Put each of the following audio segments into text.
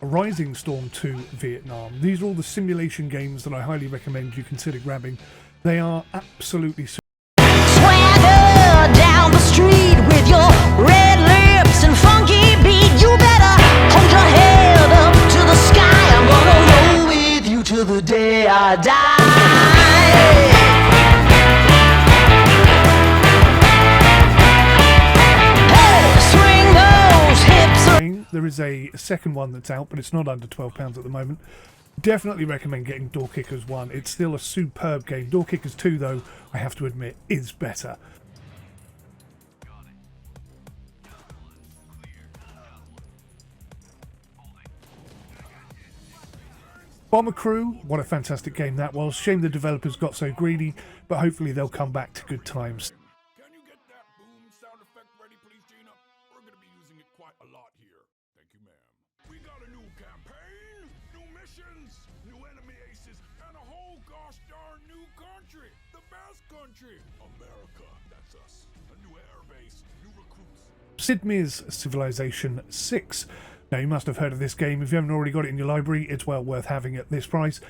Rising Storm 2 Vietnam. These are all the simulation games that I highly recommend you consider grabbing. They are absolutely swagger down the street with your red lips and funky beat. You better hold your head up to the sky. I'm gonna roll with you till the day I die. There is a second one that's out, but it's not under £12 at the moment. Definitely recommend getting Door Kickers 1. It's still a superb game. Door Kickers 2, though, I have to admit, is better. Bomac Crew, what a fantastic game that was. Shame the developers got so greedy, but hopefully they'll come back to good times. Can you get that boom sound effect ready, please, Gina? We're going to be using it quite a lot here. Thank you, ma'am. We got a new campaign, new missions, new enemy aces, and a whole gosh darn new country. The best country. America, that's us. A new air base, new recruits. Sid Meier's Civilization VI. Now, you must have heard of this game. If you haven't already got it in your library, it's well worth having at this price.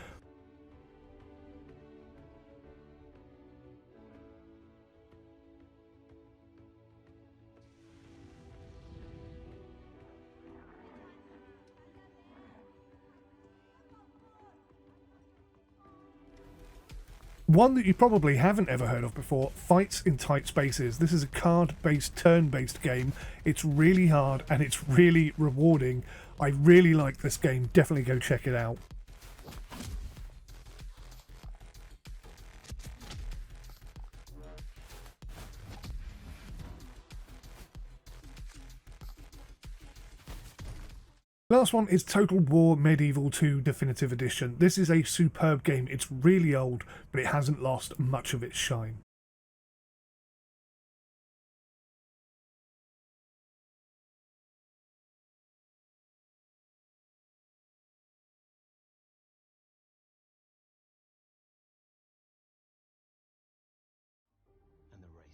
One that you probably haven't ever heard of before, Fights in Tight Spaces. This is a card-based, turn-based game. It's really hard and it's really rewarding. I really like this game. Definitely go check it out. Last one is Total War Medieval 2 Definitive Edition. This is a superb game. It's really old, but it hasn't lost much of its shine.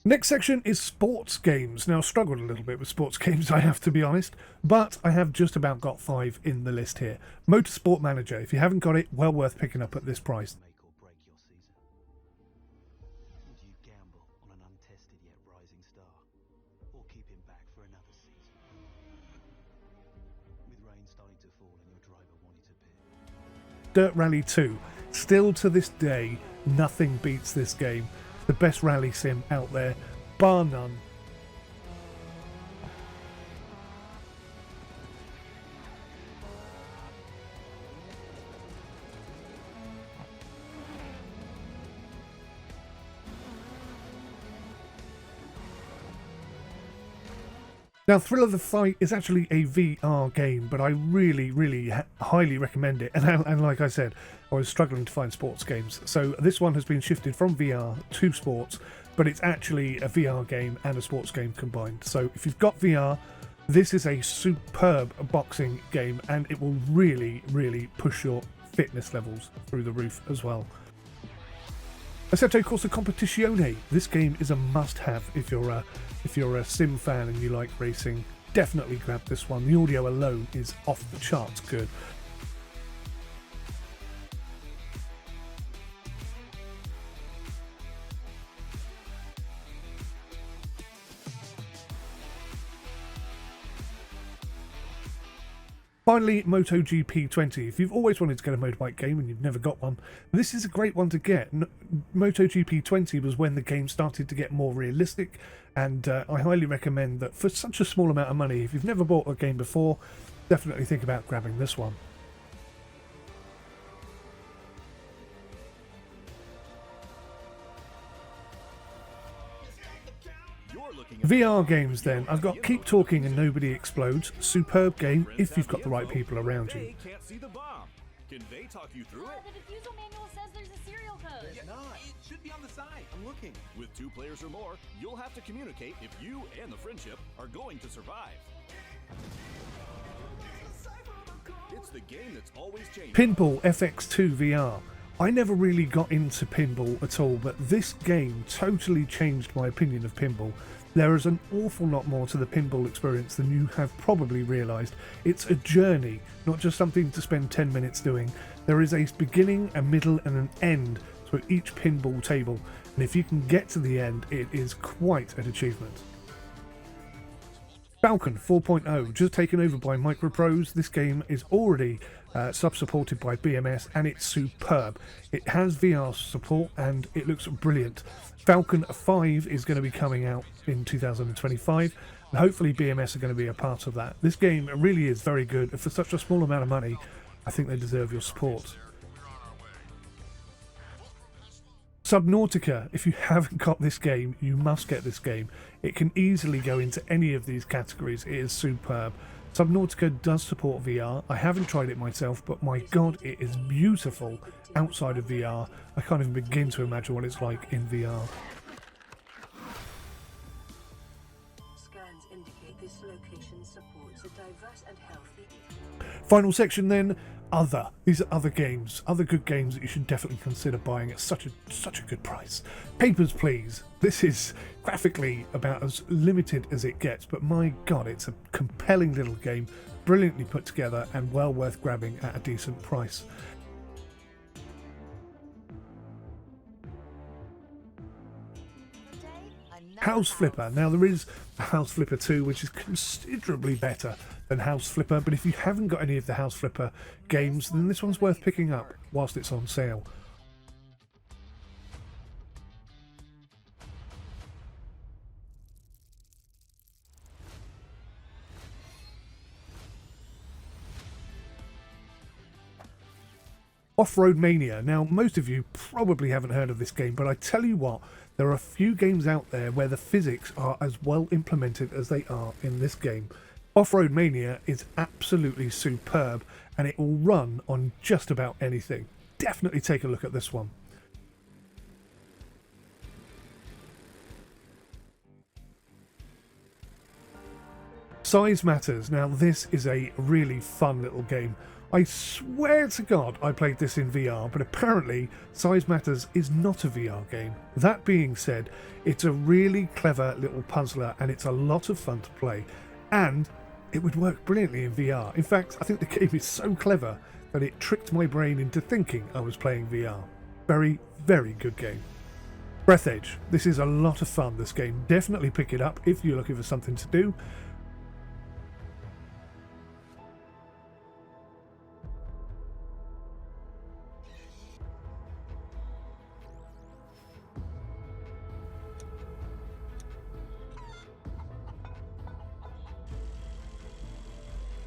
Next section is sports games. Now, I struggled a little bit with sports games, I have to be honest, but I have just about got 5 in the list here. Motorsport Manager. If you haven't got it, well worth picking up at this price. Make or break your season. Would you gamble on an untested yet rising star, or keep him back for another season? With rain starting to fall and your driver wanting to pit. Dirt Rally 2. Still to this day, nothing beats this game. The best rally sim out there, bar none. Now, Thrill of the Fight is actually a VR game, but I really highly recommend it. And like I said, I was struggling to find sports games. So this one has been shifted from VR to sports, but it's actually a VR game and a sports game combined. So if you've got VR, this is a superb boxing game, and it will really push your fitness levels through the roof as well. Assetto Corsa Competizione. This game is a must-have if you're a sim fan and you like racing. Definitely grab this one. The audio alone is off the charts good. Finally, Moto GP20. If you've always wanted to get a motorbike game and you've never got one, this is a great one to get. Moto GP20 was when the game started to get more realistic, and I highly recommend that for such a small amount of money. If you've never bought a game before, definitely think about grabbing this one. VR games then. I've got Keep Talking and Nobody Explodes. Superb game if you've got the right people around you. Can't see the bomb. Can they talk you through it? The defusal manual says there's a serial code. It's not. It should be on the side. I'm looking. With 2 players or more, you'll have to communicate if you and the friendship are going to survive. It's the game that's always changing. Pinball FX2 VR. I never really got into pinball at all, but this game totally changed my opinion of pinball. There is an awful lot more to the pinball experience than you have probably realised. It's a journey, not just something to spend 10 minutes doing. There is a beginning, a middle and an end to each pinball table, and if you can get to the end, it is quite an achievement. Falcon 4.0, just taken over by Microprose. This game is already sub-supported by BMS, and it's superb. It has VR support and it looks brilliant. Falcon 5 is going to be coming out in 2025, and hopefully BMS are going to be a part of that. This game really is very good, and for such a small amount of money, I think they deserve your support. Subnautica, if you haven't got this game, you must get this game. It can easily go into any of these categories. It is superb. Subnautica does support VR. I haven't tried it myself, but my god, it is beautiful outside of VR. I can't even begin to imagine what it's like in VR. Scans indicate this location supports a diverse and healthy. Final section then, other. These are other games, other good games that you should definitely consider buying at such a good price. Papers, Please. This is graphically about as limited as it gets, but my god, it's a compelling little game, brilliantly put together and well worth grabbing at a decent price. House Flipper. Now there is a House Flipper 2 which is considerably better than House Flipper, but if you haven't got any of the House Flipper games, then this one's worth picking up whilst it's on sale. Offroad Mania. Now, most of you probably haven't heard of this game, but I tell you what, there are a few games out there where the physics are as well implemented as they are in this game. Offroad Mania is absolutely superb, and it will run on just about anything. Definitely take a look at this one. Size Matters. Now, this is a really fun little game. I swear to God I played this in VR, but apparently Size Matters is not a VR game. That being said, it's a really clever little puzzler and it's a lot of fun to play, and it would work brilliantly in VR. In fact, I think the game is so clever that it tricked my brain into thinking I was playing VR. Very, very good game. Breath Edge. This is a lot of fun, this game. Definitely pick it up if you're looking for something to do.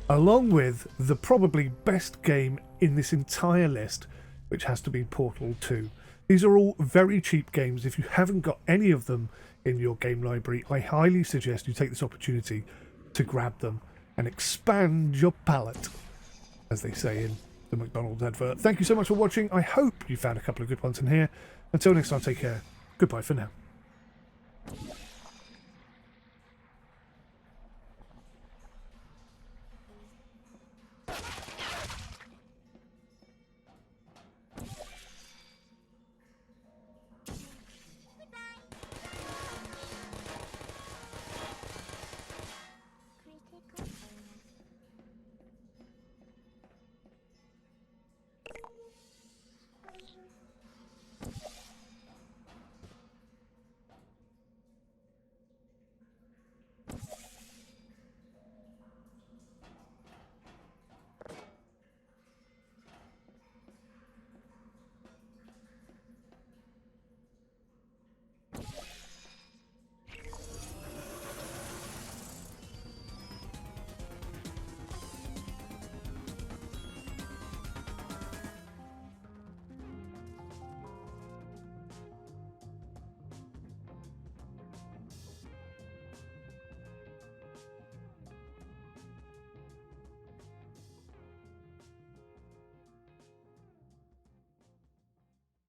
Along with the probably best game in this entire list, which has to be Portal 2. These are all very cheap games. If you haven't got any of them in your game library, I highly suggest you take this opportunity to grab them and expand your palate, as they say in the McDonald's advert. Thank you so much for watching. I hope you found a couple of good ones in here. Until next time, take care. Goodbye for now.